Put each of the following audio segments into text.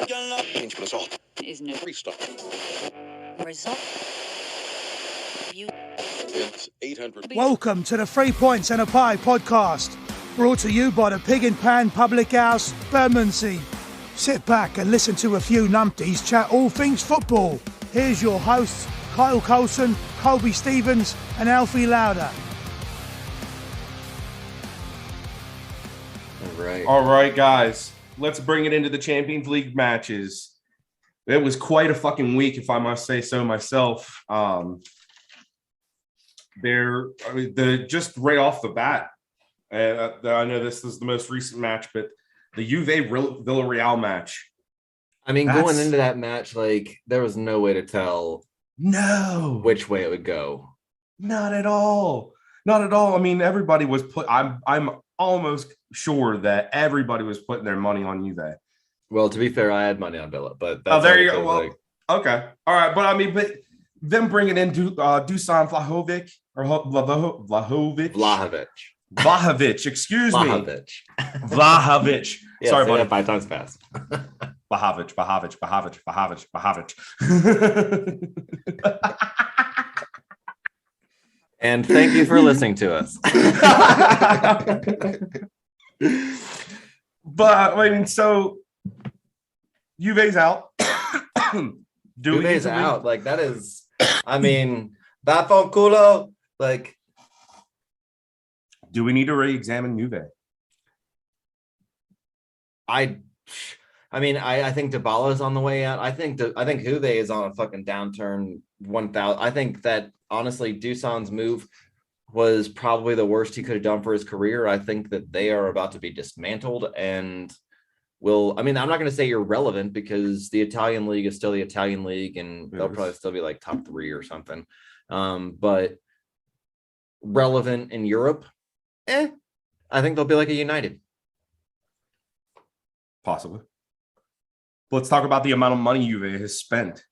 Is no result. Welcome to the 3 Points and a Pie podcast, brought to you by the Pig and Pan Public House, Bermondsey. Sit back and listen to a few numpties chat all things football. Here's your hosts, Kyle Coulson, Colby Stevens and Alfie Lauder. All right, guys, let's bring it into the Champions League matches. It was quite a fucking week, if I must say so myself. Just right off the bat, I know this is the most recent match, but the Juve Villarreal match. I mean, going into that match, like, there was no way to tell which way it would go. Not at all. Not at all. I mean, everybody was I'm almost sure that everybody was putting their money on Juve. Well, to be fair, I had money on Villa, but that's there you go. Well, okay, all right, but I mean, but them bringing in Dusan Vlahovic or Vlahovic. Excuse me, Vlahovic. Yeah, sorry, buddy. 5 times fast. Vlahovic. And thank you for listening to us. But I mean, so Juve's out. Juve's out. Like, that is, I mean, Vafoculo. Like, do we need to re-examine Juve? I mean, I think Dybala's on the way out. I think Juve is on a fucking downturn. 1,000. I think that honestly, Dusan's move was probably the worst he could have done for his career. I think that they are about to be dismantled and I mean, I'm not going to say irrelevant because the Italian league is still the Italian league and they'll probably still be like top 3 or something. But relevant in Europe, I think they'll be like a United. Possibly. Let's talk about the amount of money Juve has spent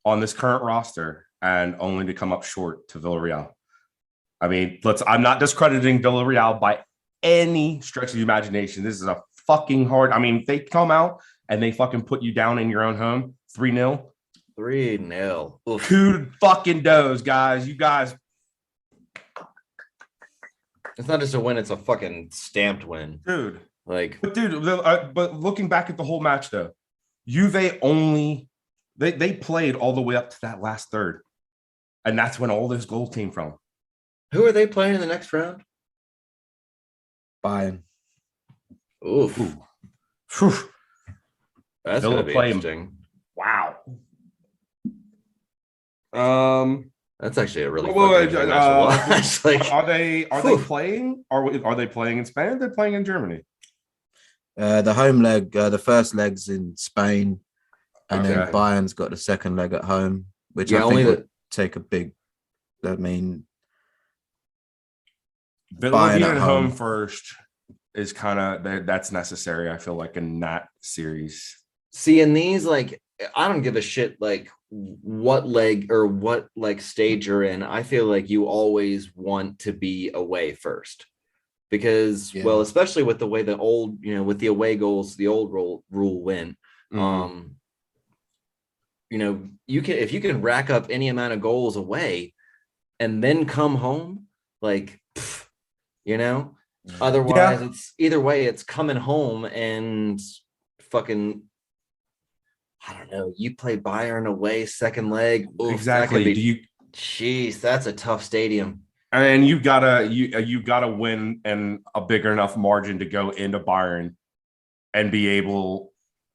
on this current roster and only to come up short to Villarreal. I mean, I'm not discrediting Villarreal by any stretch of the imagination. This is a fucking hard. I mean, if they come out and they fucking put you down in your own home, 3-0. 3-0. Who fucking knows, guys? You guys. It's not just a win, it's a fucking stamped win. Dude. Like, but looking back at the whole match, though, Juve only they played all the way up to that last third, and that's when all those goals came from. Who are they playing in the next round? Bayern. Oof. That's gonna be interesting. Wow. That's actually a really fun match. Like, are they playing? Are they playing in Spain? They're playing in Germany. The home leg, the first leg's in Spain, and then Bayern's got the second leg at home, which I think would take a big. I mean, Bayern at home first is kind of that's necessary. I feel like in that series. See, in these, like, I don't give a shit like what leg or what like stage you're in. I feel like you always want to be away first. Because, well, especially with the way the old, with the away goals, the old rule win, if you can rack up any amount of goals away and then come home, like, otherwise it's either way, it's coming home and fucking, I don't know, you play Bayern away, second leg. Oof, exactly. Jeez, that's a tough stadium. And you gotta win and a bigger enough margin to go into Bayern and be able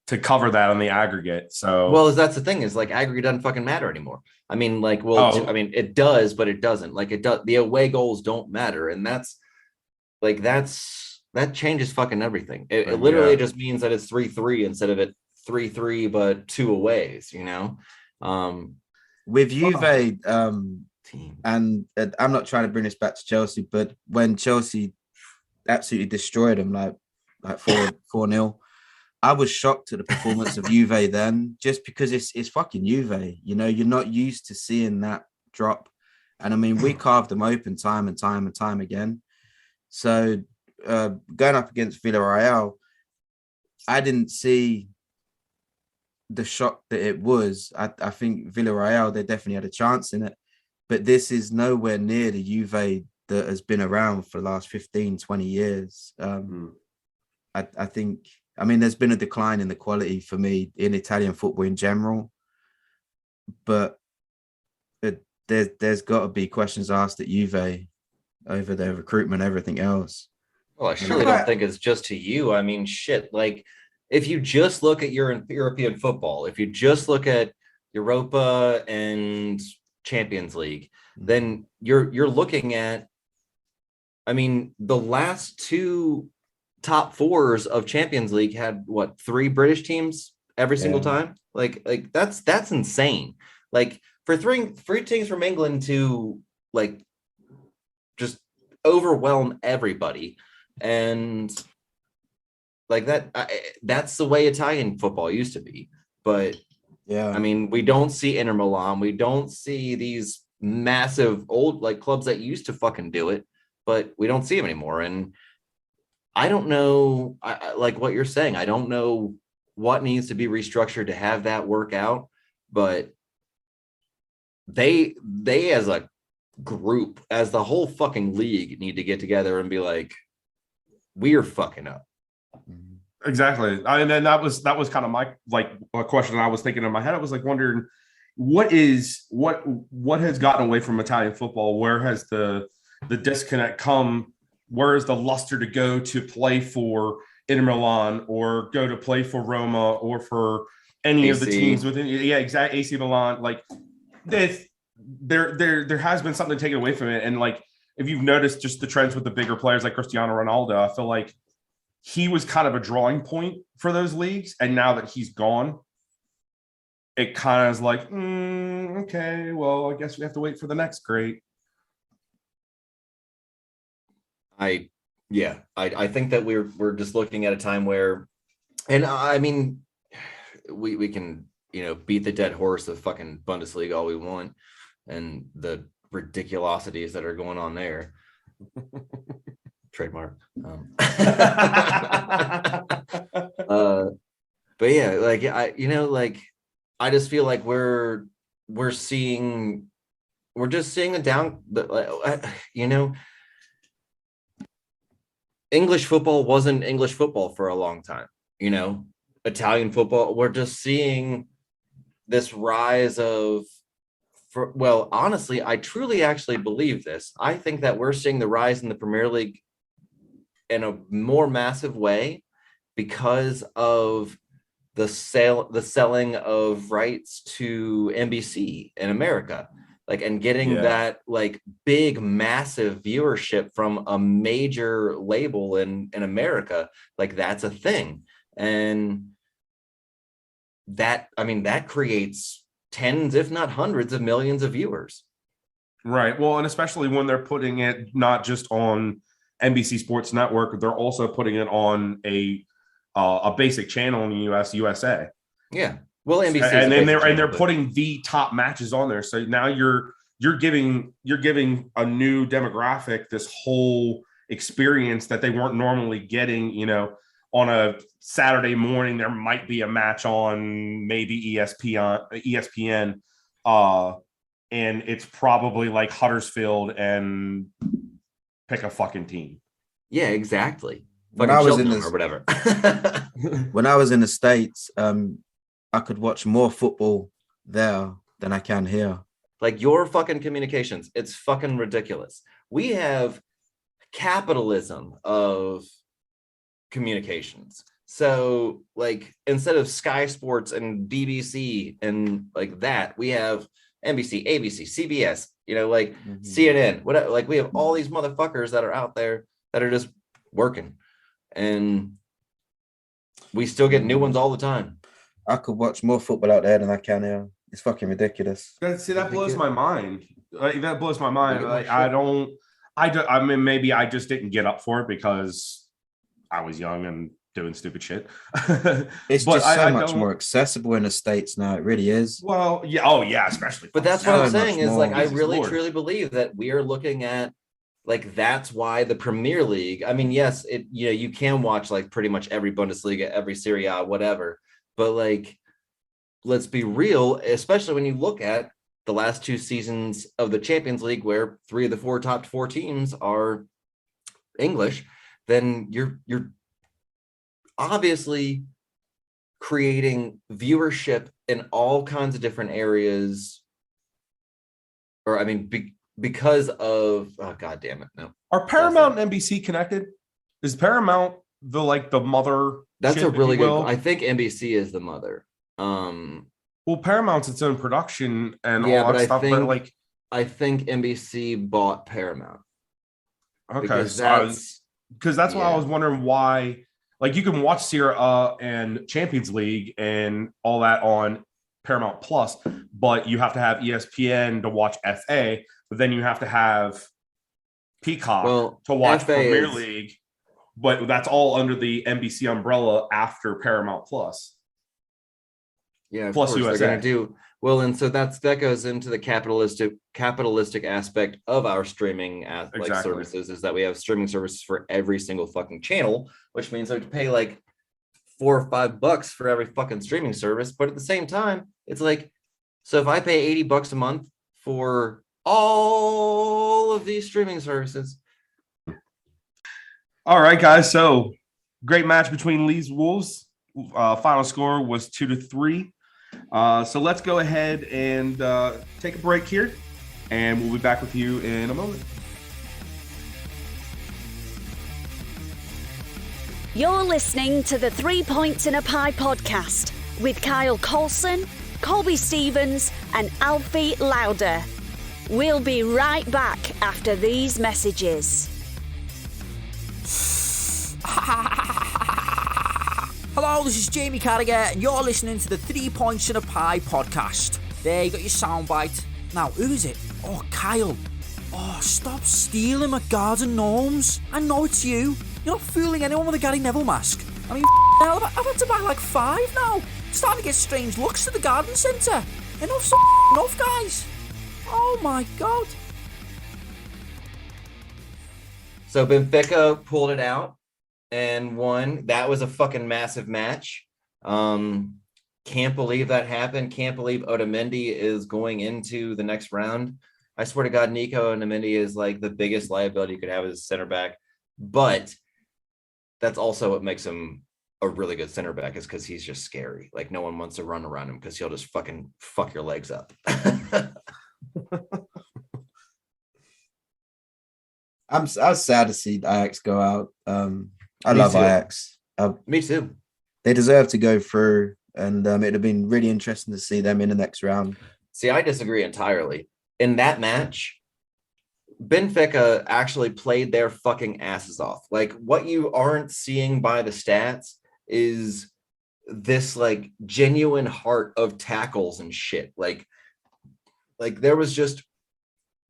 to cover that on the aggregate. So that's the thing is, like, aggregate doesn't fucking matter anymore. I mean, like, I mean, it does, but it doesn't. Like, it does. The away goals don't matter, and that changes fucking everything. It literally just means that it's 3-3 instead of it 3-3, but 2 aways. With Juve. And I'm not trying to bring this back to Chelsea, but when Chelsea absolutely destroyed them, like 4-0, I was shocked at the performance of Juve then, just because it's fucking Juve. You're not used to seeing that drop. And I mean, we carved them open time and time again. So going up against Villarreal, I didn't see the shock that it was. I think Villarreal, they definitely had a chance in it, but this is nowhere near the Juve that has been around for the last 15, 20 years. I think, I mean, there's been a decline in the quality for me in Italian football in general, but there's got to be questions asked at Juve over their recruitment, everything else. Well, I surely don't think it's just to you. I mean, shit, like if you just look at your European football, if you just look at Europa and Champions League, then you're looking at, I mean, the last two top fours of Champions League had what, 3 British teams every single time? Like that's insane. Like for three teams from England to like just overwhelm everybody, and like that's the way Italian football used to be. But yeah, I mean, we don't see Inter Milan, we don't see these massive old like clubs that used to fucking do it, but we don't see them anymore. And I don't know, I like what you're saying. I don't know what needs to be restructured to have that work out, but they as a group, as the whole fucking league, need to get together and be like, we are fucking up. Exactly. And then that was kind of my like a question I was thinking in my head. I was like wondering what has gotten away from Italian football? Where has the disconnect come? Where is the luster to go to play for Inter Milan or go to play for Roma or for any of the teams within? Yeah, exactly. AC Milan. Like this, there has been something taken away from it. And like, if you've noticed just the trends with the bigger players like Cristiano Ronaldo, I feel like he was kind of a drawing point for those leagues. And now that he's gone, it kind of is like, okay, well, I guess we have to wait for the next great. I think that we're just looking at a time where, and I mean, we can, beat the dead horse of fucking Bundesliga all we want and the ridiculosities that are going on there. Trademark. But yeah, like I just feel like we're just seeing a down, English football wasn't English football for a long time. Italian football, we're just seeing this rise of, honestly, I truly actually believe this. I think that we're seeing the rise in the Premier League in a more massive way because of the selling of rights to NBC in America. And getting that big, massive viewership from a major label in America, that's a thing. And that creates tens, if not hundreds of millions of viewers. Right. Well, and especially when they're putting it not just on NBC Sports Network, they're also putting it on a basic channel in the USA. Yeah. Well, NBC, and then they're putting the top matches on there. So now you're giving a new demographic this whole experience that they weren't normally getting. On a Saturday morning, there might be a match on maybe ESPN, and it's probably like Huddersfield and pick a fucking team. Yeah, exactly. When I was in or whatever. When I was in the States, I could watch more football there than I can here. Your fucking communications, it's fucking ridiculous. We have capitalism of communications. So instead of Sky Sports and BBC and that, we have NBC, ABC, CBS, CNN, whatever. We have all these motherfuckers that are out there that are just working, and we still get new ones all the time. I could watch more football out there than I can here. It's fucking ridiculous. See, that blows my mind. That blows my mind. I mean, maybe I just didn't get up for it because I was young and doing stupid shit. It's just so much more accessible in the States now. It really is. Well, yeah. Oh, yeah, especially. But that's what I'm saying is I really truly believe that we are looking at like that's why the Premier League, I mean, yes, you can watch like pretty much every Bundesliga, every Serie A, whatever, but like let's be real, especially when you look at the last 2 seasons of the Champions League where 3 of the 4 top 4 teams are English, then you're obviously creating viewership in all kinds of different areas, or I mean because of, oh god damn it, no. Are Paramount and NBC connected? Is Paramount the mother? That's a really good, I think NBC is the mother. Well, Paramount's its own production and yeah, all that but stuff, but like I think NBC bought Paramount. Okay, because that's why I was wondering why. Like you can watch Serie A and Champions League and all that on Paramount Plus, but you have to have ESPN to watch FA. But then you have to have Peacock to watch FA Premier League. But that's all under the NBC umbrella after Paramount Plus. Yeah, of Plus course USA. they're going to do well, and so that goes into the capitalistic aspect of our streaming services, is that we have streaming services for every single fucking channel, which means I have to pay like $4 or $5 for every fucking streaming service. But at the same time, it's like, so if I pay $80 a month for all of these streaming services. All right, guys. So great match between Leeds Wolves. Final score was 2-3. So let's go ahead and take a break here, and we'll be back with you in a moment. You're listening to the 3 Points in a Pie podcast with Kyle Coulson, Colby Stevens, and Alfie Lauder. We'll be right back after these messages. Hello, this is Jamie Carragher, and you're listening to the 3 Points in a Pie podcast. There, you got your soundbite. Now, who is it? Oh, Kyle. Oh, stop stealing my garden gnomes. I know it's you. You're not fooling anyone with a Gary Neville mask. I mean, hell, I've had to buy like 5 now. Starting to get strange looks at the garden centre. Enough's enough, guys. Oh my god. So Benfica pulled it out and won. That was a fucking massive match. Can't believe that happened. Can't believe Otamendi is going into the next round. I swear to God, Nico Otamendi is like the biggest liability you could have as a center back. But that's also what makes him a really good center back, is because he's just scary. Like no one wants to run around him because he'll just fucking fuck your legs up. I was sad to see Ajax go out. I love Ajax. Me too. They deserve to go through, and it'd have been really interesting to see them in the next round. See, I disagree entirely. In that match, Benfica actually played their fucking asses off. Like what you aren't seeing by the stats is this like genuine heart of tackles and shit. Like there was just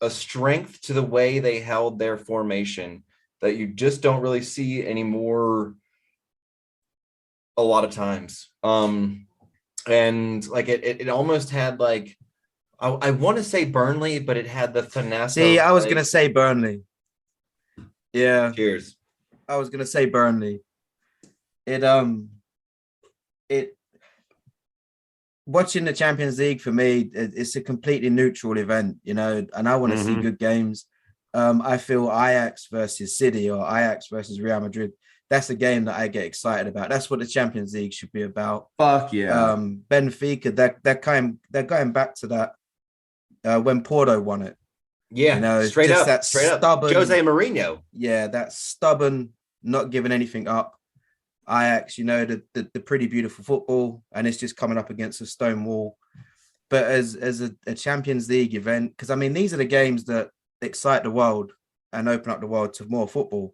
a strength to the way they held their formation that you just don't really see anymore a lot of times. And like it almost had like, I want to say Burnley, but it had the finesse. See, I was going to say Burnley. Yeah. Cheers. I was going to say Burnley. It watching the Champions League for me, it's a completely neutral event, you know, and I want to see good games. I feel Ajax versus City or Ajax versus Real Madrid, that's a game that I get excited about. That's what the Champions League should be about. Fuck yeah. Benfica, they're going back to that when Porto won it. Yeah, you know, straight up. Stubborn, Jose Mourinho. Yeah, that stubborn, not giving anything up. Ajax, you know, the pretty beautiful football, and it's just coming up against a stone wall. But as a Champions League event, because I mean, these are the games that excite the world and open up the world to more football.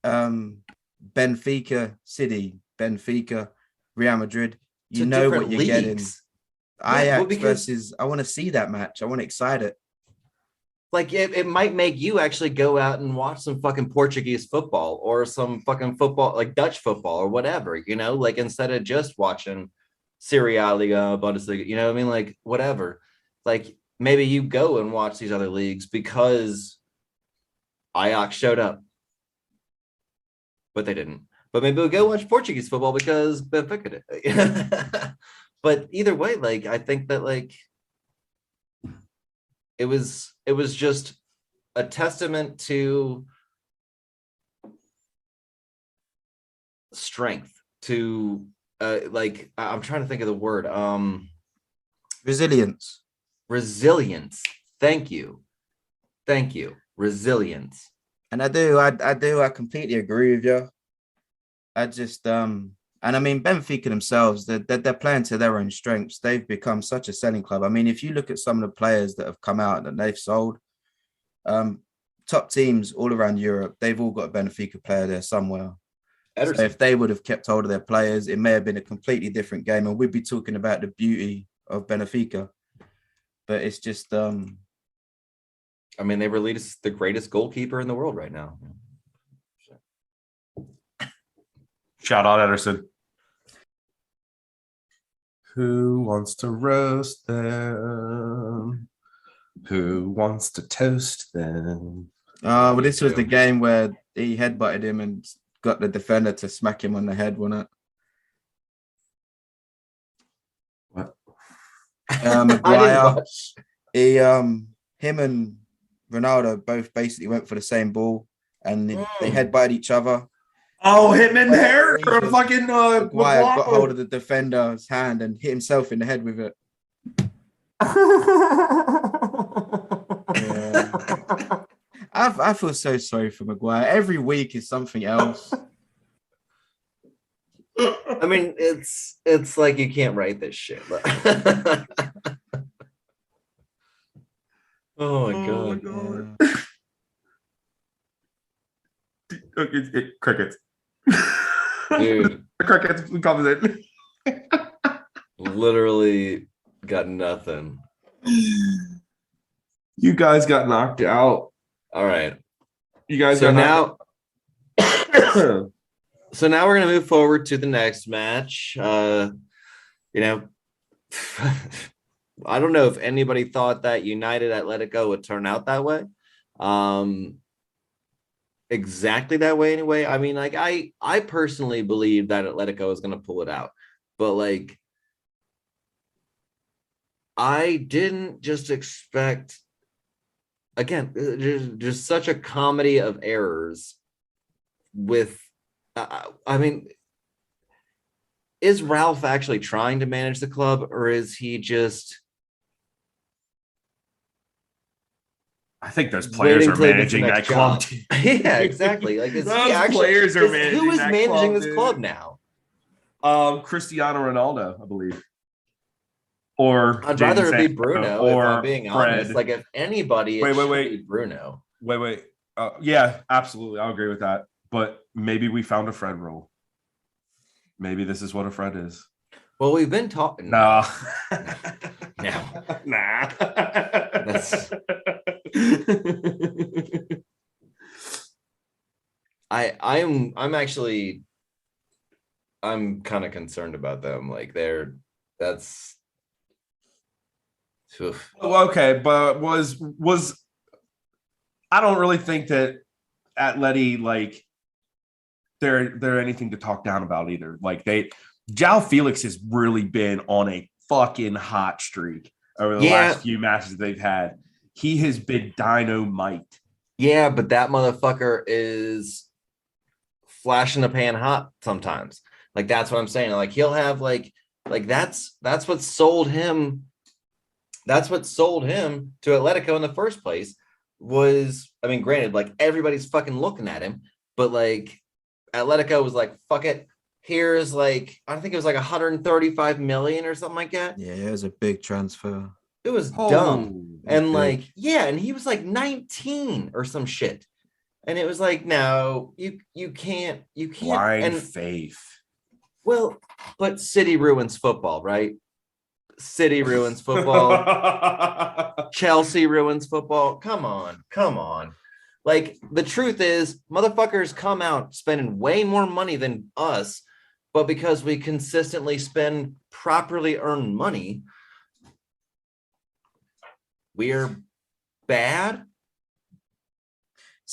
Benfica City, Benfica, Real Madrid, you know what you're getting. Ajax versus, I want to see that match. I want to excite it. Like it might make you actually go out and watch some fucking Portuguese football or some fucking football, like Dutch football or whatever, you know, like instead of just watching Serie A, Liga, Bundesliga, you know what I mean? Like whatever, like maybe you go and watch these other leagues because Ajax showed up, but they didn't. But maybe we'll go watch Portuguese football because Benfica did. But either way, like I think that like it was just a testament to strength, to like I'm trying to think of the word, Resilience. Thank you, resilience. And I completely agree with you. I just and I mean Benfica themselves, they're playing to their own strengths. They've become such a selling club. I mean, if you look at some of the players that have come out that they've sold, top teams all around Europe, they've all got a Benfica player there somewhere. Ederson. So if they would have kept hold of their players, it may have been a completely different game, and we'd be talking about the beauty of Benfica. But it's just I mean, they released the greatest goalkeeper in the world right now. Shout out Ederson. Who wants to roast them? Who wants to toast them? Well, this was the game where he headbutted him and got the defender to smack him on the head, wasn't it? What? Maguire. Him and Ronaldo both basically went for the same ball, and they headbutted each other. Oh, him in there, or fucking Maguire got hold of the defender's hand and hit himself in the head with it. Yeah. I feel so sorry for Maguire. Every week is something else. I mean, it's like you can't write this shit. Oh my god. Crickets. Dude. Crickets comes in. Literally got nothing. You guys got knocked out. All right. You guys so got now So now we're gonna move forward to the next match. You know, I don't know if anybody thought that United Atletico would turn out that way. Exactly that way anyway. I mean, like I personally believe that Atletico is going to pull it out, but like I didn't just expect, again, there's such a comedy of errors with I mean, is Ralph actually trying to manage the club, or is he just I think those players are managing that club. Yeah, exactly. Like is those he actually, players are managing. Who is that managing club, this club now? Cristiano Ronaldo, I believe. Or I'd rather it be Bruno, or if I'm being honest. Like if anybody, it should be Bruno. Wait. Yeah, absolutely. I'll agree with that. But maybe we found a Fred role. Maybe this is what a Fred is. Well, we've been talking. Nah. Nah. That's... I'm actually kind of concerned about them. Like that's okay, but was I don't really think that Atleti like they're anything to talk down about either. Like João Felix has really been on a fucking hot streak over the last few matches they've had. He has been dynamite. Yeah, but that motherfucker is flash in the pan hot sometimes. Like that's what I'm saying. Like he'll have like that's what sold him. That's what sold him to Atletico in the first place. Was, I mean, granted, like everybody's fucking looking at him, but like Atletico was like, fuck it. Here's like, I think it was like 135 million or something like that. Yeah, it was a big transfer. It was dumb. And like, yeah, and he was like 19 or some shit. And it was like, no, you can't. Blind faith. Well, but City ruins football, right? City ruins football. Chelsea ruins football. Come on. Like the truth is, motherfuckers come out spending way more money than us, but because we consistently spend properly earned money, we're bad.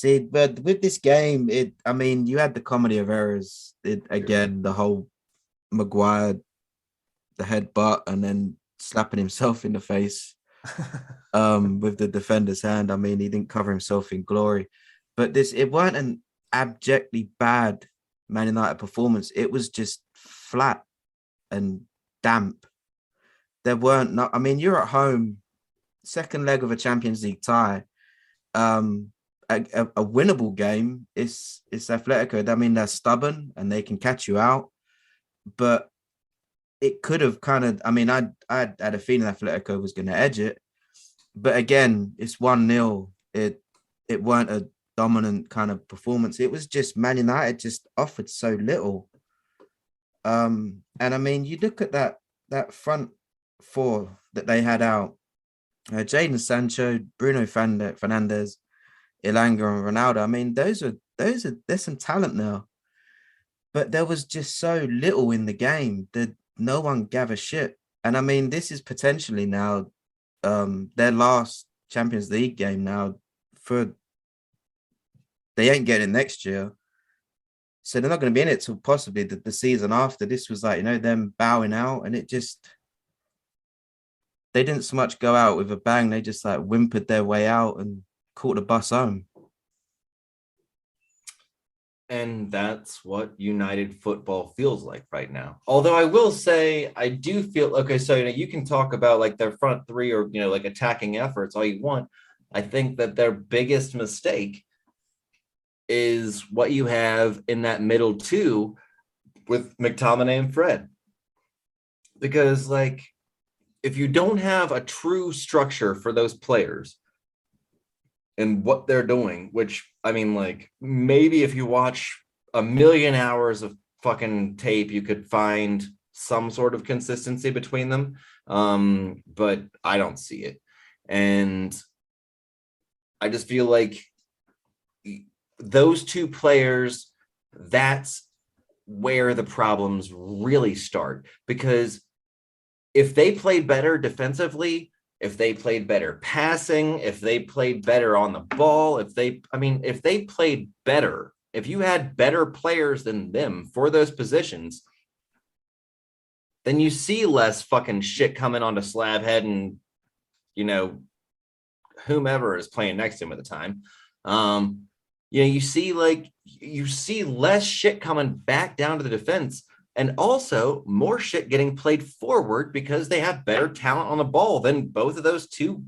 See, but with this game, I mean, you had the comedy of errors. Again, the whole Maguire, the headbutt, and then slapping himself in the face with the defender's hand. I mean, he didn't cover himself in glory. But it weren't an abjectly bad Man United performance. It was just flat and damp. There weren't I mean, you're at home, second leg of a Champions League tie. A winnable game is Atletico. I mean, they're stubborn and they can catch you out, but it could have kind of. I mean, I had a feeling Atletico was going to edge it, but again, it's 1-0. It weren't a dominant kind of performance. It was just Man United just offered so little. And I mean, you look at that front four that they had out: Jadon Sancho, Bruno Fernandes, Ilanga and Ronaldo. I mean, there's some talent now, but there was just so little in the game that no one gave a shit. And I mean, this is potentially now their last Champions League game now. They ain't getting it next year, so they're not going to be in it till possibly the season after. This was like, them bowing out, and they didn't so much go out with a bang. They just like whimpered their way out and caught the bus home. And that's what United football feels like right now. Although I will say, I do feel, okay, so you can talk about like their front three or, like attacking efforts all you want. I think that their biggest mistake is what you have in that middle two with McTominay and Fred. Because like, if you don't have a true structure for those players and what they're doing, which I mean, like maybe if you watch a million hours of fucking tape, you could find some sort of consistency between them. But I don't see it. And I just feel like those two players, that's where the problems really start. Because if they played better defensively, if they played better passing, if they played better on the ball, if they played better, if you had better players than them for those positions, then you see less fucking shit coming onto Slabhead and, whomever is playing next to him at the time. You see less shit coming back down to the defense. And also more shit getting played forward because they have better talent on the ball than both of those two.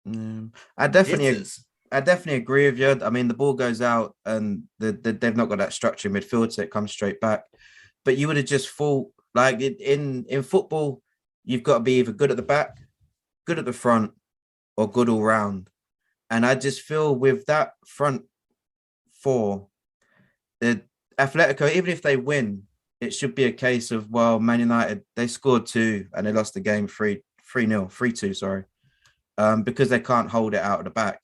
I definitely agree with you. I mean, the ball goes out and they've not got that structure in midfield, so it comes straight back. But you would have just thought, like in football, you've got to be either good at the back, good at the front, or good all round. And I just feel with that front four, that Atletico, even if they win, it should be a case of, well, Man United, they scored 2 and they lost the game 3-2, sorry, because they can't hold it out of the back.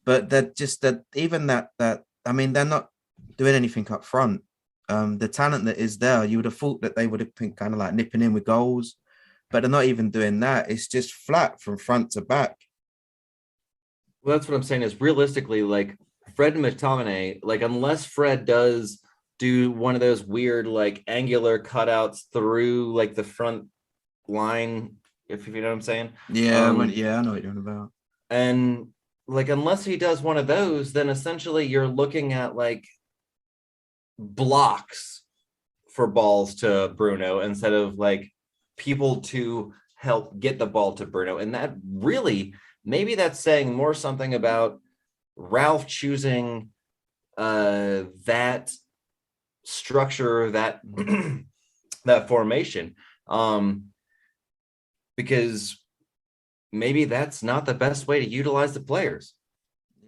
But they're just that I mean, they're not doing anything up front. The talent that is there, you would have thought that they would have been kind of like nipping in with goals, but they're not even doing that. It's just flat from front to back. Well, that's what I'm saying is realistically, like Fred and McTominay, like unless Fred does do one of those weird like angular cutouts through like the front line, if you know what I'm saying. Yeah, I know what you're on about. And like unless he does one of those, then essentially you're looking at like blocks for balls to Bruno instead of like people to help get the ball to Bruno. And that really, maybe that's saying more something about Ralph choosing that structure, that that formation, because maybe that's not the best way to utilize the players.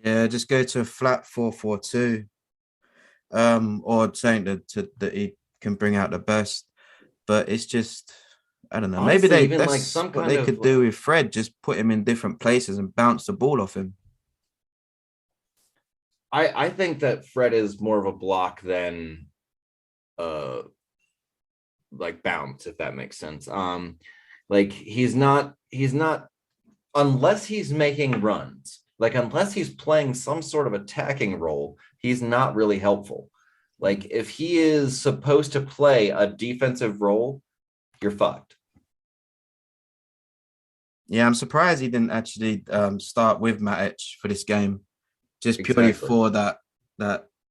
Yeah, just go to a flat 4-4-2, or saying that he can bring out the best. But it's just, I don't know. Honestly, maybe even that's like some what kind they of could do with Fred. Just put him in different places and bounce the ball off him. I think that Fred is more of a block than like bounce, if that makes sense. Like he's not unless he's making runs, Like, unless he's playing some sort of attacking role, he's not really helpful. Like, if he is supposed to play a defensive role, you're fucked. Yeah, I'm surprised he didn't actually start with Matic for this game, just purely for that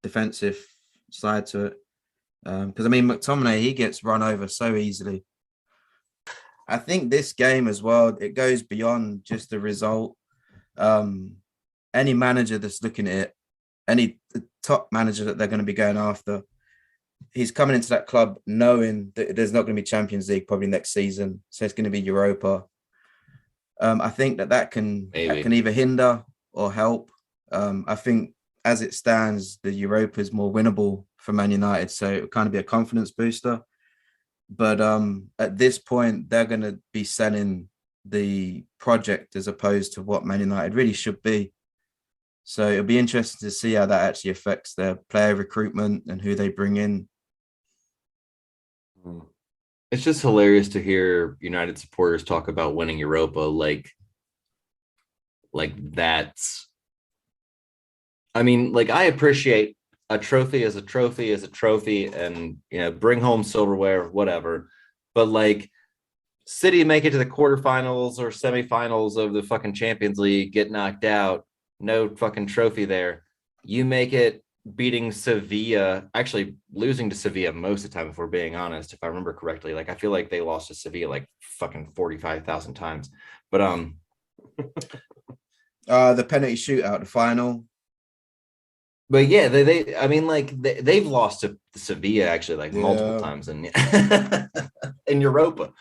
defensive side to it. Because I mean, McTominay, he gets run over so easily. I think this game as well, it goes beyond just the result. Any manager that's looking at it, any top manager that they're going to be going after, he's coming into that club knowing that there's not going to be Champions League probably next season, so it's going to be Europa. I think that can either hinder or help. I think as it stands, the Europa is more winnable for Man United, so it will kind of be a confidence booster. But at this point, they're going to be selling the project as opposed to what Man United really should be. So it'll be interesting to see how that actually affects their player recruitment and who they bring in. It's just hilarious to hear United supporters talk about winning Europa like that's. I mean, like, I appreciate a trophy is a trophy is a trophy, and bring home silverware, whatever. But like, City make it to the quarterfinals or semifinals of the fucking Champions League, get knocked out, no fucking trophy there. You make it beating Sevilla, actually losing to Sevilla most of the time, if we're being honest, if I remember correctly. Like, I feel like they lost to Sevilla like fucking 45,000 times. But the penalty shootout, the final. But yeah, they've lost to Sevilla actually like multiple times in in Europa.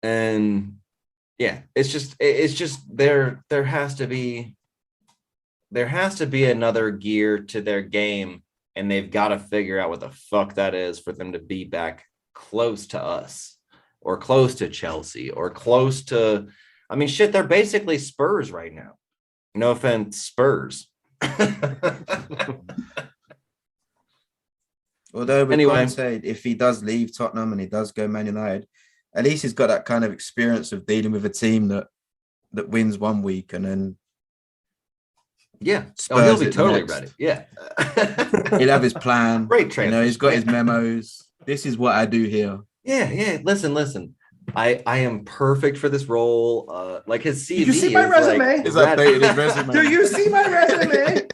And yeah, it's just there has to be another gear to their game, and they've got to figure out what the fuck that is for them to be back close to us or close to Chelsea or close to, I mean, shit, they're basically Spurs right now. No offense, Spurs. Although Conte, if he does leave Tottenham and he does go Man United, at least he's got that kind of experience of dealing with a team that wins one week and then he'll be totally ready. Yeah. He'll have his plan. Great trainer. He's got his memos. This is what I do here. Yeah. Listen. I am perfect for this role. Like, his CV. Did you see my resume? Is updated his resume. Do you see my resume?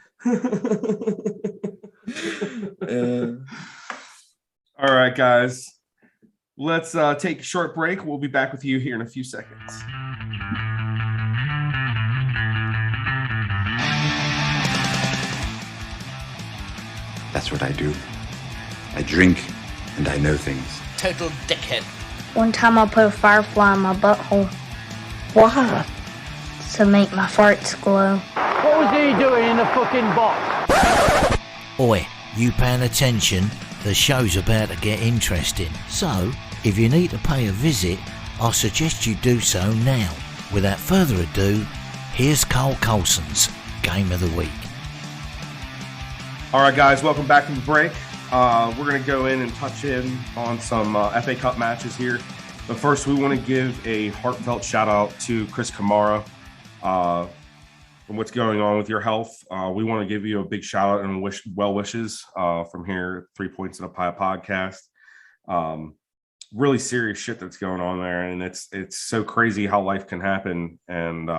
All right, guys. Let's take a short break. We'll be back with you here in a few seconds. That's what I do. I drink and I know things. Total dickhead. One time I put a firefly in my butthole. Why? To make my farts glow. What was he doing in the fucking box? Oi, you paying attention? The show's about to get interesting. So, if you need to pay a visit, I suggest you do so now. Without further ado, here's Carl Coulson's Game of the Week. All right, guys, welcome back from the break. We're going to go in and touch in on some FA Cup matches here. But first, we want to give a heartfelt shout-out to Chris Kamara. From what's going on with your health, we want to give you a big shout-out and well wishes from here, 3 Points in a Pie podcast. Really serious shit that's going on there, and it's so crazy how life can happen and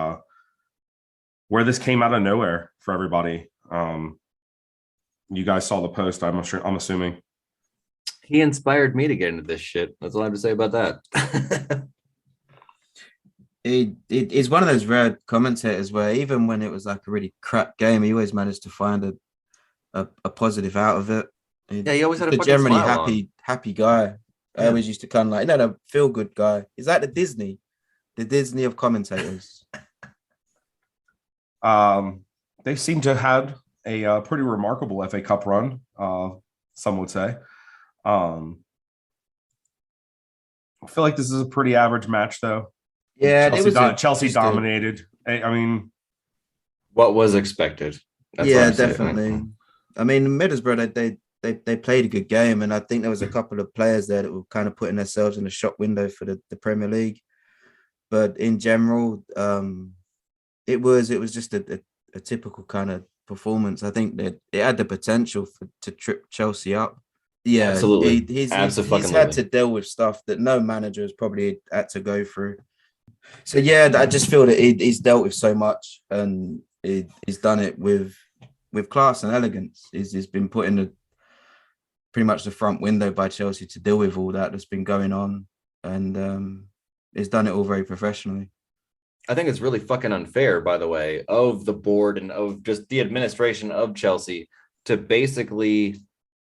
where this came out of nowhere for everybody. You guys saw the post, I'm assuming. He inspired me to get into this shit. That's all I have to say about that. It's one of those rare commentators where even when it was like a really crap game, he always managed to find a positive out of it. He always had a generally happy guy. I always used to kind of like, the feel good guy. He's like the Disney of commentators. They seem to have had a pretty remarkable FA Cup run, some would say. I feel like this is a pretty average match, though. Yeah, Chelsea dominated. I mean, what was expected? That's definitely. I mean, Middlesbrough, they played a good game, and I think there was a couple of players there that were kind of putting themselves in the shop window for the Premier League. But in general, it was just a typical kind of performance. I think that it had the potential to trip Chelsea up. Yeah, absolutely. He's had to deal with stuff that no manager has probably had to go through. So yeah, I just feel that he's dealt with so much, and he's done it with class and elegance. He's been put in the pretty much the front window by Chelsea to deal with all that's been going on, and he's done it all very professionally. I think it's really fucking unfair, by the way, of the board and of just the administration of Chelsea to basically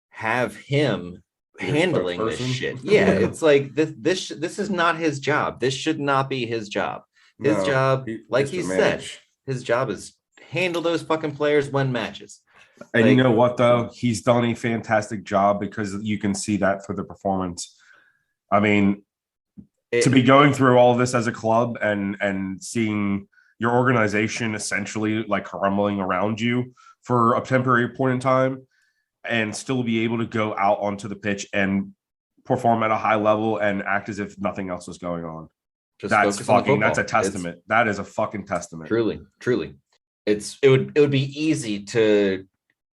have him handling this shit. Yeah, it's like this is not his job. This should not be his job. His job, like he said, his job is handle those fucking players when matches. And you know what, though? He's done a fantastic job because you can see that through the performance. I mean, to be going through all of this as a club and seeing your organization essentially like crumbling around you for a temporary point in time and still be able to go out onto the pitch and perform at a high level and act as if nothing else was going on. That's a testament. That is a fucking testament. Truly. It would be easy to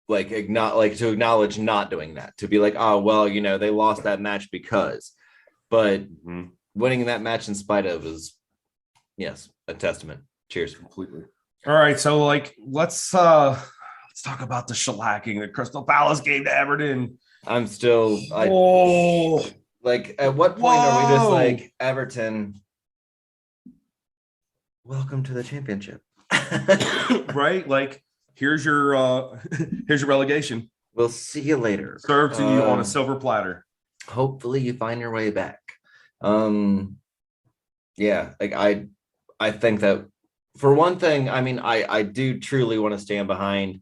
acknowledge not doing that, to be like, oh, well, they lost that match because, but winning that match in spite of is, yes, a testament. Cheers. Completely. All right, so let's talk about the shellacking the Crystal Palace gave to Everton. I'm still at what point are we just like, Everton, welcome to the championship? Right? Like, here's your relegation. We'll see you later. Served to you on a silver platter. Hopefully you find your way back. Yeah, like I think that for one thing, I mean, I do truly want to stand behind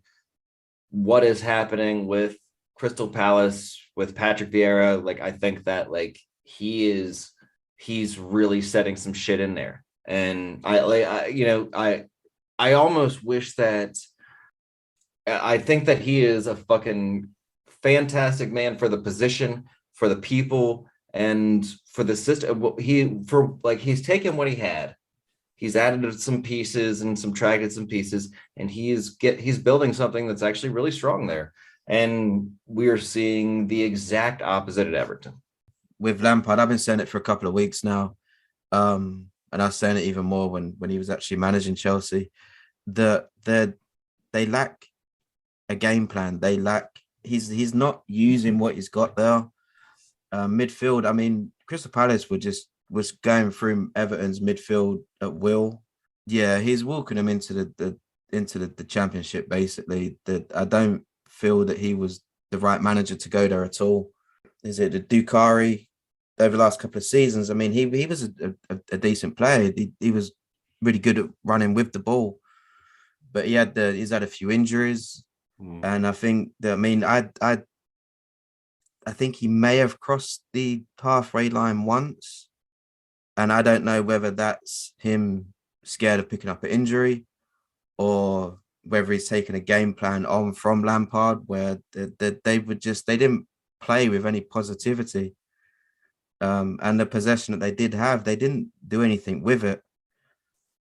what is happening with Crystal Palace, with Patrick Vieira. Like, I think that he's really setting some shit in there. And I almost wish that I think that he is a fucking fantastic man for the position, for the people, and for the system. He's taken what he had, he's added some pieces and subtracted some pieces, and he's building something that's actually really strong there. And we're seeing the exact opposite at Everton. With Lampard, I've been saying it for a couple of weeks now, and I was saying it even more when he was actually managing Chelsea. They lack a game plan. They lack. He's not using what he's got there. Midfield. I mean, Crystal Palace was going through Everton's midfield at will. Yeah, he's walking them into the championship basically. That I don't feel that he was the right manager to go there at all. Is it the Dukari over the last couple of seasons? I mean, he was a decent player. He was really good at running with the ball, but he's had a few injuries, and I think that I think he may have crossed the halfway line once, and I don't know whether that's him scared of picking up an injury, or whether he's taken a game plan on from Lampard where they didn't play with any positivity. And the possession that they did have, they didn't do anything with it.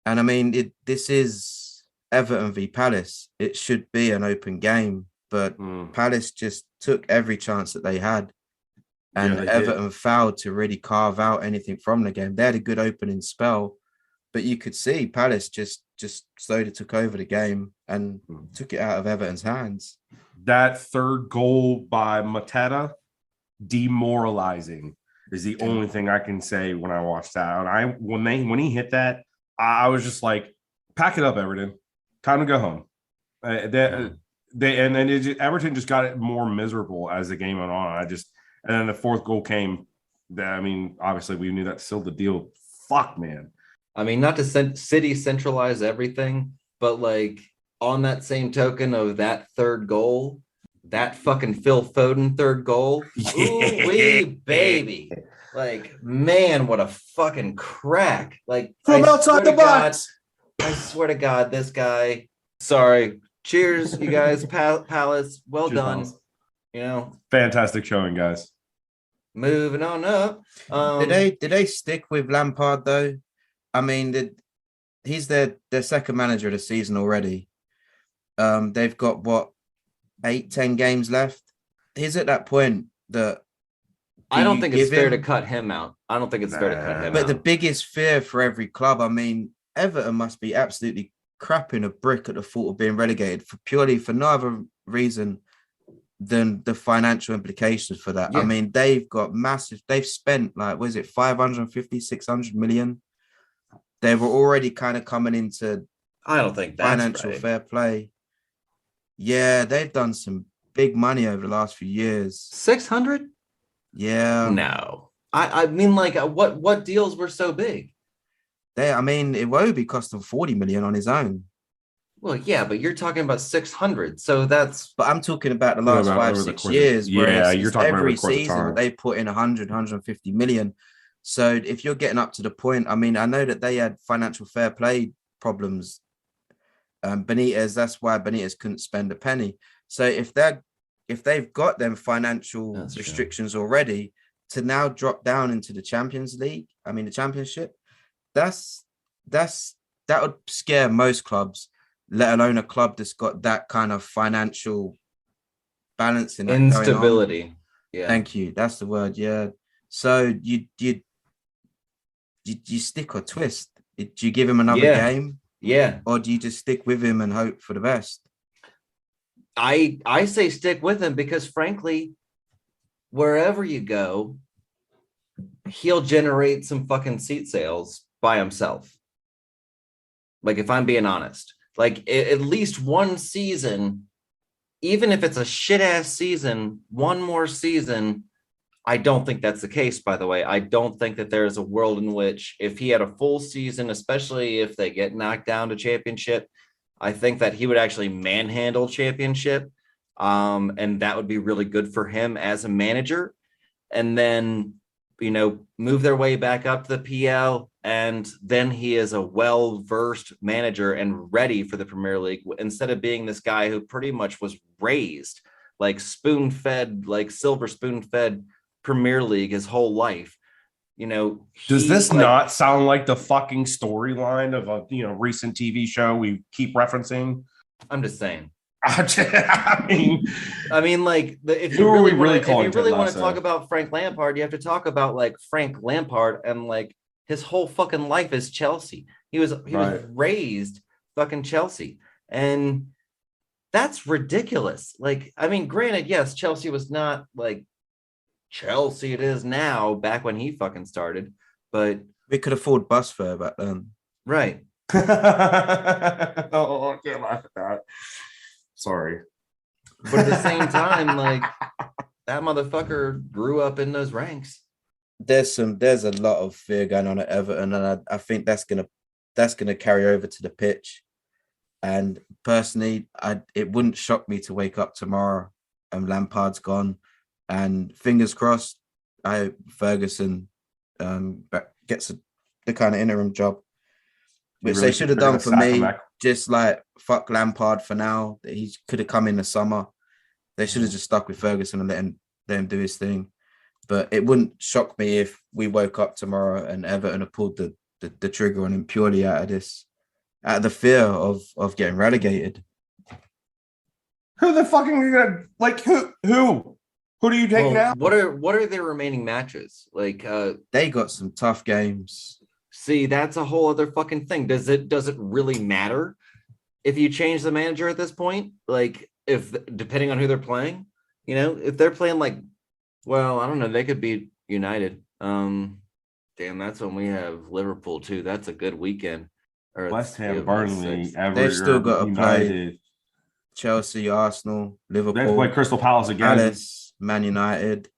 And I mean, this is Everton v Palace. It should be an open game, but Palace just took every chance that they had. And Everton failed to really carve out anything from the game. They had a good opening spell, but you could see Palace just slowly took over the game and took it out of Everton's hands. That third goal by Mateta, demoralizing, is the only thing I can say when I watched that. And when he hit that, I was just like, pack it up, Everton. Time to go home. Everton just got it more miserable as the game went on. And then the fourth goal came. I mean, obviously we knew that sealed the deal. Fuck, man. I mean, not to City centralize everything, but on that same token of that third goal, that fucking Phil Foden third goal, ooh-wee, baby. Man, what a fucking crack. From outside the box. I swear to God, this guy. Sorry. Cheers, you guys. Palace. Well Cheers, done. Palace. Fantastic showing, guys. Moving on up. Did they stick with Lampard though? I mean, he's their second manager of the season already. They've got what 8-10 games left. He's at that point that I don't think it's fair to cut him out. I don't think it's fair to cut him out. But the biggest fear for every club, I mean, Everton must be absolutely crapping a brick at the thought of being relegated purely for no other reason than the financial implications for that. Yeah. I mean, they've got massive, they've spent like, what is it, 550, 600 million? They were already kind of coming into I don't think that's financial fair play. Yeah, they've done some big money over the last few years. 600? Yeah. No. I mean, like, what deals were so big? I mean, Iwobi cost them 40 million on his own. Well, yeah, but you're talking about 600. So that's... But I'm talking about the last 5-6 years. Yeah, you're talking every about every season they put in 100, 150 million. So if you're getting up to the point, I mean, I know that they had financial fair play problems. Benitez, that's why Benitez couldn't spend a penny. So if they've got them financial restrictions already, to now drop down into the the championship, that would scare most clubs, let alone a club that's got that kind of financial balance in instability. Yeah, thank you. That's the word. Yeah. So you stick or twist. Do you give him another game? Yeah. Or do you just stick with him and hope for the best? I say stick with him because, frankly, wherever you go, he'll generate some fucking seat sales by himself. Like, if I'm being honest, like at least one season, even if it's a shit ass season, one more season. I don't think that's the case, by the way. I don't think that there is a world in which if he had a full season, especially if they get knocked down to championship, I think that he would actually manhandle championship. And that would be really good for him as a manager. And then, move their way back up to the PL. And then he is a well-versed manager and ready for the Premier League, instead of being this guy who pretty much was raised like spoon-fed, like silver spoon-fed Premier League his whole life. Does this not sound like the fucking storyline of a recent TV show we keep referencing? I'm just saying. I mean, like, if you really want to talk about Frank Lampard, you have to talk about like Frank Lampard and like his whole fucking life is Chelsea. He was raised fucking Chelsea, and that's ridiculous. Like, I mean, granted, yes, Chelsea was not like Chelsea it is now back when he fucking started, but we could afford bus fare back then. Right. Oh, I can't laugh at that. Sorry. But at the same time, like, that motherfucker grew up in those ranks. There's a lot of fear going on at Everton, and I think that's gonna carry over to the pitch. And personally, it wouldn't shock me to wake up tomorrow and Lampard's gone. And fingers crossed, I hope Ferguson gets the kind of interim job, which they should have done for me. Just like fuck Lampard for now. He could have come in the summer. They should have just stuck with Ferguson and let him do his thing. But it wouldn't shock me if we woke up tomorrow and Everton have pulled the trigger on him purely out of the fear of getting relegated. Who the fucking who? Who do you take now? What are their remaining matches? Like, they got some tough games. See, that's a whole other fucking thing. Does it really matter if you change the manager at this point? Like, if depending on who they're playing, if they're playing like, well, I don't know, they could beat United. Damn, that's when we have Liverpool too. That's a good weekend. Or West Ham, Burnley, they've still got to play Chelsea, Arsenal, Liverpool. They play Crystal Palace again. Palace, Man United.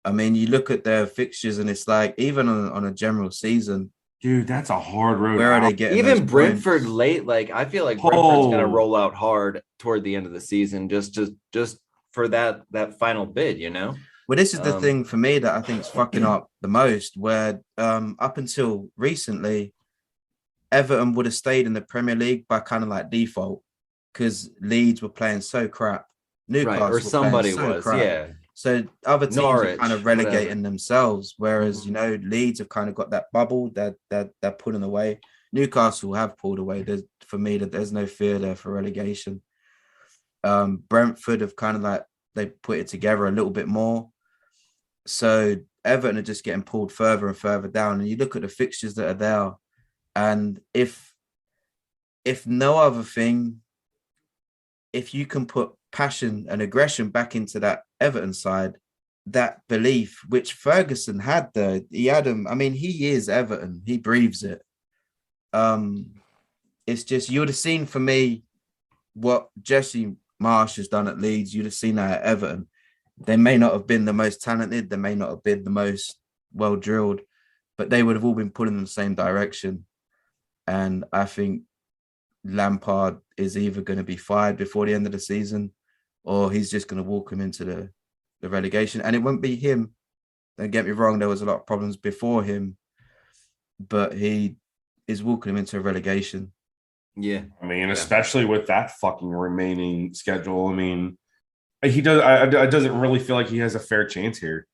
I mean, you look at their fixtures and it's like, even on a general season, dude, that's a hard road. Where are they getting even Brentford points? Late? Like, I feel like Brentford's going to roll out hard toward the end of the season, just for that final bid, Well, this is the thing for me that I think is fucking up the most, where up until recently, Everton would have stayed in the Premier League by kind of like default because Leeds were playing so crap. Newcastle or somebody was, crap. yeah. So other teams Norwich, are kind of relegating whatever. themselves, whereas Leeds have kind of got that bubble that they're pulling away. Newcastle have pulled away. For me, there's no fear there for relegation. Brentford have kind of like they put it together a little bit more. So Everton are just getting pulled further and further down. And you look at the fixtures that are there, and if no other thing, if you can put passion and aggression back into that Everton side, that belief which Ferguson had there, he had him. I mean, he is Everton. He breathes it. It's just you would have seen for me what Jesse Marsh has done at Leeds. You'd have seen that at Everton. They may not have been the most talented, they may not have been the most well drilled, but they would have all been pulling in the same direction. And I think Lampard is either going to be fired before the end of the season, or he's just going to walk him into the relegation. And it won't be him. Don't get me wrong, there was a lot of problems before him, but he is walking him into a relegation. Yeah. I mean, especially with that fucking remaining schedule. I mean, he does. I doesn't really feel like he has a fair chance here.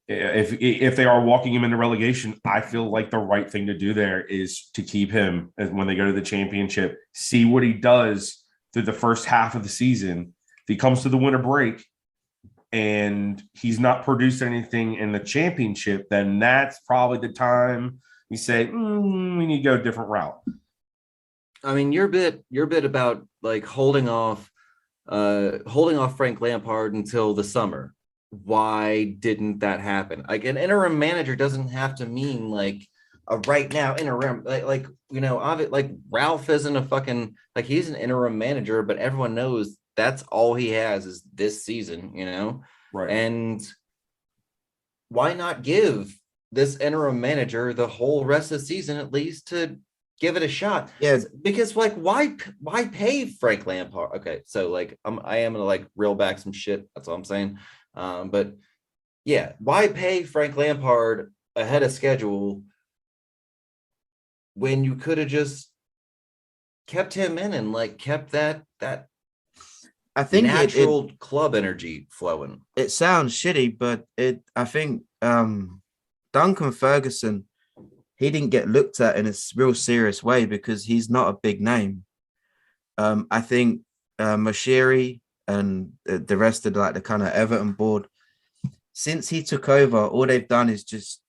If they are walking him into relegation, I feel like the right thing to do there is to keep him when they go to the championship. See what he does through the first half of the season. If he comes to the winter break and he's not produced anything in the championship, then that's probably the time you say we need to go a different route. I mean, your bit about like holding off Frank Lampard until the summer. Why didn't that happen? Like an interim manager doesn't have to mean like a right now interim. Like Ralph isn't a fucking like he's an interim manager, but everyone knows that's all he has is this season. Right? And why not give this interim manager the whole rest of the season at least to give it a shot? Yeah, because like why pay Frank Lampard? Okay, so like I am gonna like reel back some shit. That's all I'm saying. But yeah, why pay Frank Lampard ahead of schedule when you could have just kept him in and like kept that I think natural club energy flowing? It sounds shitty, but I think Duncan Ferguson, he didn't get looked at in a real serious way because he's not a big name. I think Moshiri and the rest of the kind of Everton board, since he took over, all they've done is just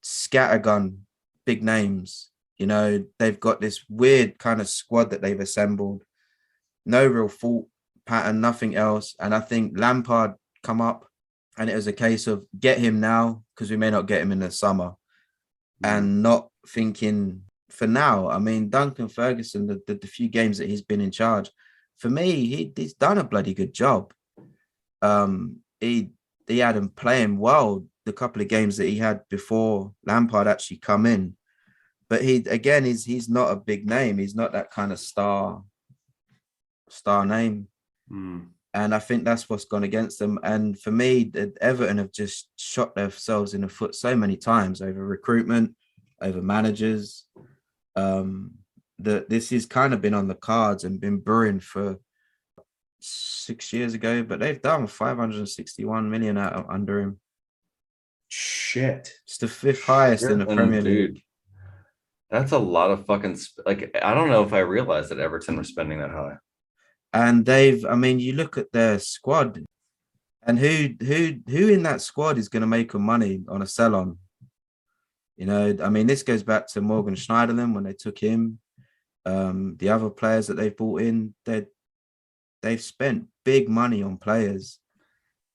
scattergun big names. They've got this weird kind of squad that they've assembled. No real thought pattern, nothing else. And I think Lampard come up and it was a case of get him now because we may not get him in the summer. And not thinking for now. I mean, Duncan Ferguson, the few games that he's been in charge, for me, he's done a bloody good job. He had him playing well the couple of games that he had before Lampard actually come in. But he's not a big name. He's not that kind of star name. And I think that's what's gone against them. And for me, Everton have just shot themselves in the foot so many times over recruitment, over managers. That this has kind of been on the cards and been brewing for 6 years ago, but they've done 561 million under him. Shit. It's the fifth highest in the Premier League. Dude, that's a lot of fucking I don't know if I realized that Everton was spending that high. And you look at their squad and who in that squad is going to make them money on a sell-on? This goes back to Morgan Schneiderlin when they took him. The other players that they've brought in, they've spent big money on players.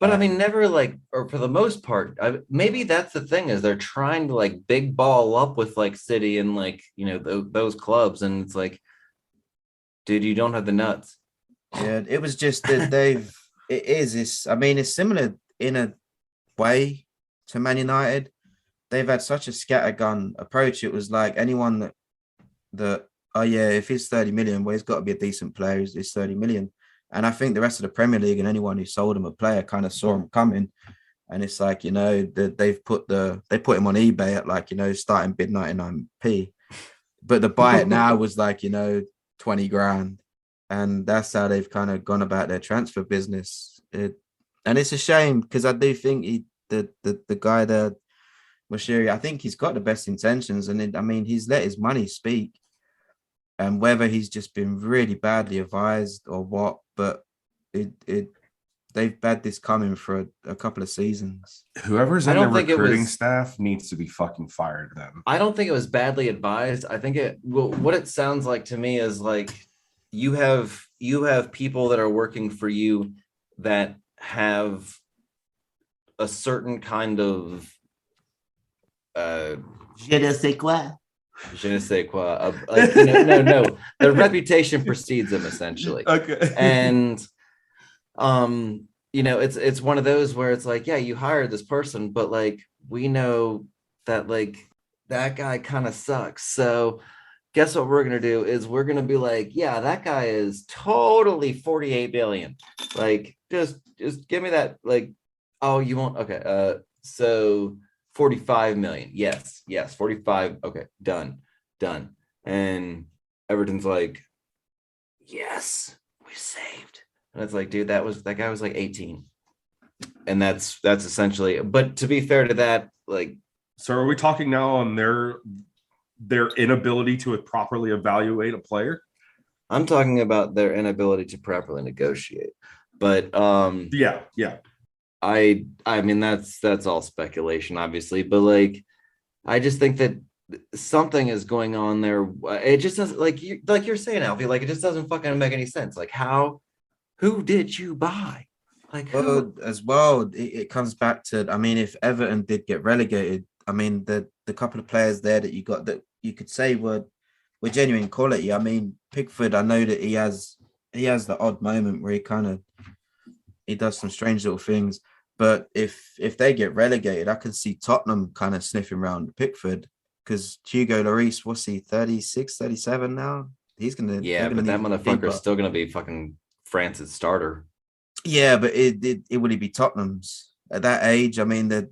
But never or for the most part, maybe that's the thing is they're trying to like big ball up with like City and like, those clubs. And it's like, dude, you don't have the nuts. Yeah, it was just that it's similar in a way to Man United. They've had such a scattergun approach. It was like anyone that if he's 30 million, well, he's got to be a decent player. He's 30 million. And I think the rest of the Premier League and anyone who sold him a player kind of saw him coming. And it's like, they put him on eBay at like, starting bid 99p. But the buy it now was like, 20 grand. And that's how they've kind of gone about their transfer business. And it's a shame because I do think the guy there, Moshiri, I think he's got the best intentions, and I mean he's let his money speak, and whether he's just been really badly advised or what, but they've had this coming for a couple of seasons. Whoever's in the recruiting staff needs to be fucking fired then. I don't think it was badly advised. I think what it sounds like to me is like you have people that are working for you that have a certain kind of je ne sais quoi. Je ne sais quoi. Like, no. Their reputation precedes them essentially. Okay. And it's one of those where it's like, yeah, you hired this person, but like we know that like that guy kind of sucks. So guess what we're gonna do is we're gonna be like, yeah, that guy is totally 48 billion. Like just give me that. Like, oh, you won't. Okay. So 45 million. Yes. 45. Okay. Done. And Everton's like, yes, we saved. And it's like, dude, that guy was like 18. And that's essentially, but to be fair to that, like, so are we talking now on their inability to properly evaluate a player? I'm talking about their inability to properly negotiate. But yeah. I mean that's all speculation, obviously, but like I just think that something is going on there. It just doesn't, like you're saying, Alfie, like it just doesn't fucking make any sense. Like who did you buy? Like who? Well, as well, it comes back to, I mean, if Everton did get relegated, I mean, the couple of players there that you got that you could say were genuine quality. I mean, Pickford, I know that he has the odd moment where he does some strange little things. But if they get relegated, I can see Tottenham kind of sniffing around Pickford, because Hugo Lloris, what's he, 36, 37 now? He's gonna but that motherfucker's still gonna be fucking France's starter. Yeah, but it would he be Tottenham's at that age? I mean,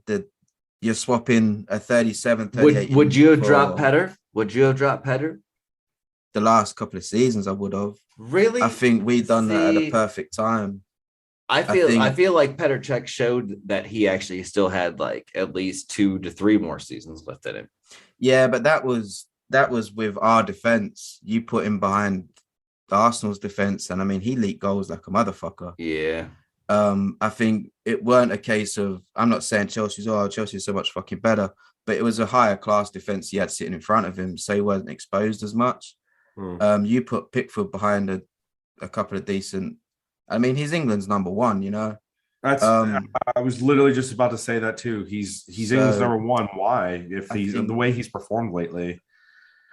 you're swapping a 37, 38. Would you have dropped Petter? Would you have dropped Petter? The last couple of seasons, I would have. Really? I think we done that at a perfect time. I feel like Petr Cech showed that he actually still had like at least 2 to 3 more seasons left in him. Yeah, but that was with our defense. You put him behind the Arsenal's defense, and I mean he leaked goals like a motherfucker. Yeah. I think it weren't a case of, I'm not saying Chelsea's so much fucking better, but it was a higher class defense he had sitting in front of him, so he wasn't exposed as much. You put Pickford behind a couple of decent. I mean, he's England's number one, you know. That's I was literally just about to say that too. He's England's number one. Why? If he's the way he's performed lately.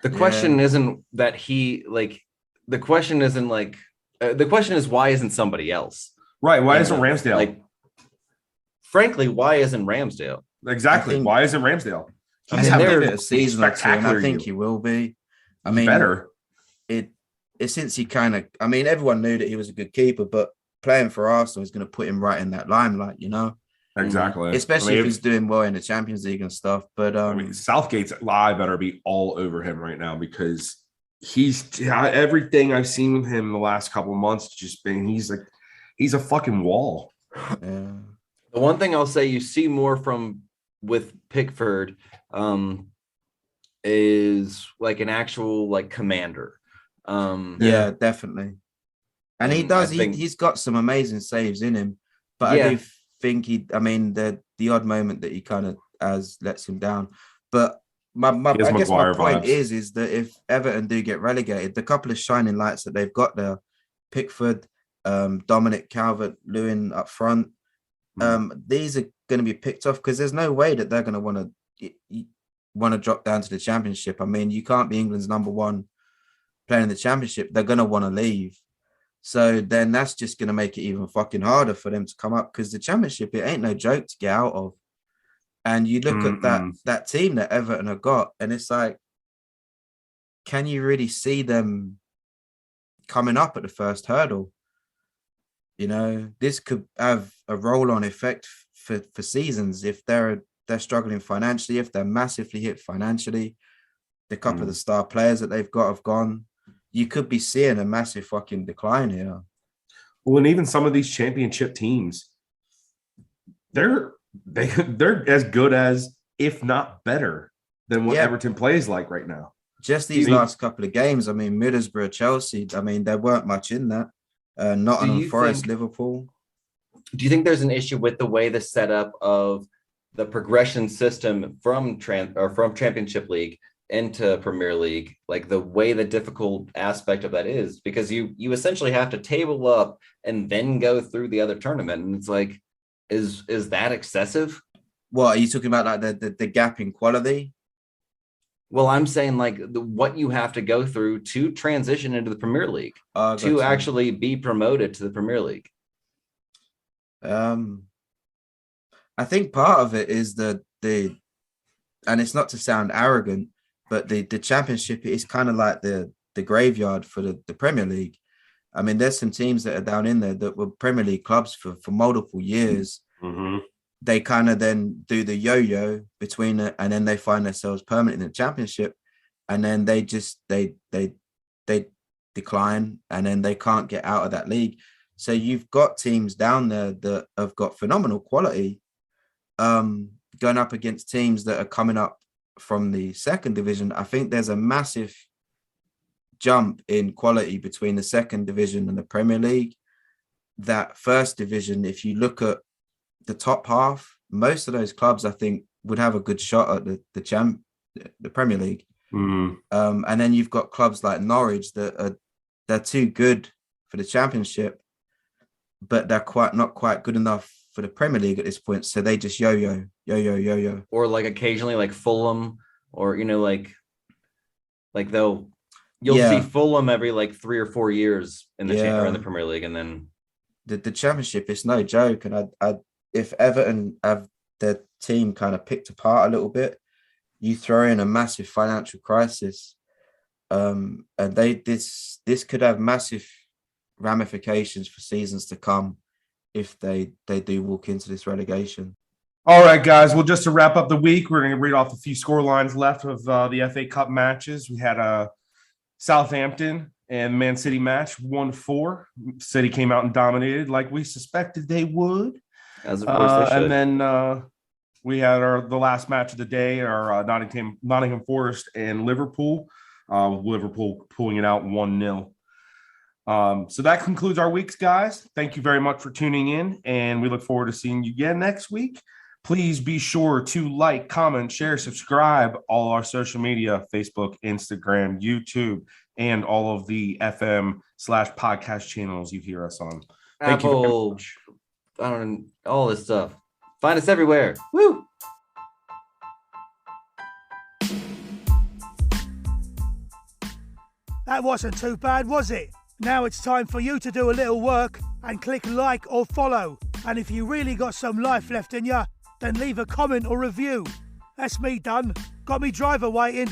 The question isn't that he like. The question isn't like. The question is why isn't somebody else? Right. Why isn't Ramsdale? Like, frankly, why isn't Ramsdale? Exactly. Why isn't Ramsdale? He's having a season or two, and I think he will be. I mean, better. It since he kind of, I mean, everyone knew that he was a good keeper, but playing for Arsenal is going to put him right in that limelight, you know? Exactly. Especially if he's doing well in the Champions League and stuff. But I mean, Southgate's lie better be all over him right now, because he's everything I've seen with him the last couple of months just been he's a fucking wall. Yeah. The one thing I'll say you see more with Pickford is like an actual like commander. Yeah, definitely. And he does. He's got some amazing saves in him, but I do think the odd moment that he kind of lets him down. But my point is that if Everton do get relegated, the couple of shining lights that they've got there, Pickford, Dominic Calvert-Lewin up front, these are going to be picked off, because there's no way that they're going to want to drop down to the Championship. I mean, you can't be England's number one playing in the Championship. They're going to want to leave. So then that's just going to make it even fucking harder for them to come up, because the Championship, it ain't no joke to get out of. And you look at that team that Everton have got, and it's like, can you really see them coming up at the first hurdle? You know, this could have a roll-on effect for seasons if they're struggling financially, if they're massively hit financially. The couple of the star players that they've got have gone. You could be seeing a massive fucking decline here. Well, and even some of these Championship teams, they're as good as, if not better, than what Everton plays like right now. Just these last couple of games, I mean, Middlesbrough, Chelsea, I mean, there weren't much in that. Nottingham Forest, Liverpool. Do you think there's an issue with the way the setup of the progression system from Championship League into Premier League, like the way the difficult aspect of that is? Because you essentially have to table up and then go through the other tournament, and it's like, is that excessive? What are you talking about, like the gap in quality? Well, I'm saying like what you have to go through to transition into the Premier League to actually be promoted to the Premier League. I think part of it is the and it's not to sound arrogant, but the Championship is kind of like the graveyard for the Premier League. I mean, there's some teams that are down in there that were Premier League clubs for multiple years. Mm-hmm. They kind of then do the yo-yo between it, and then they find themselves permanent in the Championship, and then they decline, and then they can't get out of that league. So you've got teams down there that have got phenomenal quality, going up against teams that are coming up from the second division. I think there's a massive jump in quality between the second division and the Premier League. That first division, if you look at the top half, most of those clubs, I think, would have a good shot at the Premier League. Mm. And then you've got clubs like Norwich they're too good for the Championship, but they're not quite good enough for the Premier League at this point. So they just yo-yo. Or like occasionally like Fulham, or like you'll see Fulham every like 3 or 4 years in the Premier League, and then the Championship is no joke. And I if Everton have their team kind of picked apart a little bit, you throw in a massive financial crisis, and this could have massive ramifications for seasons to come if they do walk into this relegation. All right, guys. Well, just to wrap up the week, we're going to read off a few score lines left of the FA Cup matches. We had Southampton and Man City match 1-4. City came out and dominated like we suspected they would. As of course they should. And then we had the last match of the day, our Nottingham Forest and Liverpool. Liverpool pulling it out 1-0. So that concludes our weeks, guys. Thank you very much for tuning in, and we look forward to seeing you again next week. Please be sure to like, comment, share, subscribe all our social media, Facebook, Instagram, YouTube, and all of the FM/podcast channels you hear us on. Thank you very much. All this stuff. Find us everywhere. Woo! That wasn't too bad, was it? Now it's time for you to do a little work and click like or follow. And if you really got some life left in you, then leave a comment or review. That's me done. Got me driver waiting.